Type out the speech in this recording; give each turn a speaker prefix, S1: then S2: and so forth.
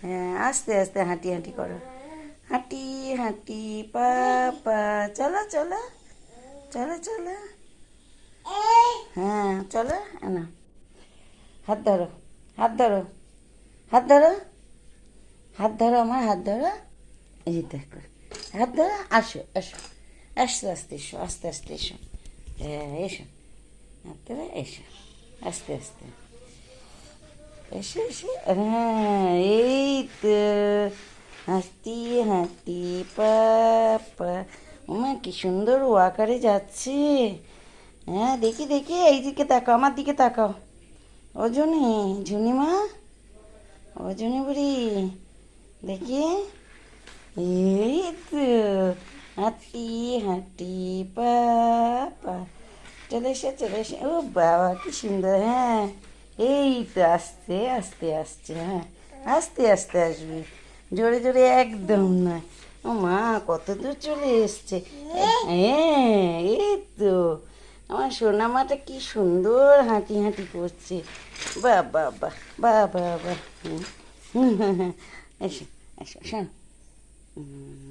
S1: হ্যাঁ, আস্তে আস্তে হাঁটি হাঁটি করো। হাঁটি হাঁটি পা পা, চলো চলো চলো চলো। হ্যাঁ চলো, না হাত ধরো, হাত ধরো, হাত ধরো, হাত ধরো, আমার হাত ধরো। এই যে দেখো, হাত ধরো, আসো আসো, আস্তে আস্তে এসো, আস্তে আস্তে এসো। হ্যাঁ এসো, হাত ধরো এসো, আস্তে আস্তে এসো এসো। হ্যাঁ এই তো, হাঁটি হাঁটি পা পা। ওমা কি সুন্দর ওয়াকারে যাচ্ছে। হ্যাঁ দেখি দেখি, এই দিকে তাকাও, আমার দিকে তাকাও। ও জুনি, ঝুনিমা, ও জুনি বুড়ি, দেখি। এই তো, হাঁটি হাঁটি পা পা, চলে এসে চলে এসে। ও বাবা কি সুন্দর। হ্যাঁ এই তো, আস্তে আস্তে আসছে। হ্যাঁ আস্তে আস্তে আসবে, জোরে জোরে একদম না। ও মা কত দূর চলে এসছে। হ্যাঁ এই তো, আমার সোনামাটা কি সুন্দর হাঁটি হাঁটি করছে। বাহ বাহ বাহ, বাহ বাহ বাহ। এসো এসো শোন।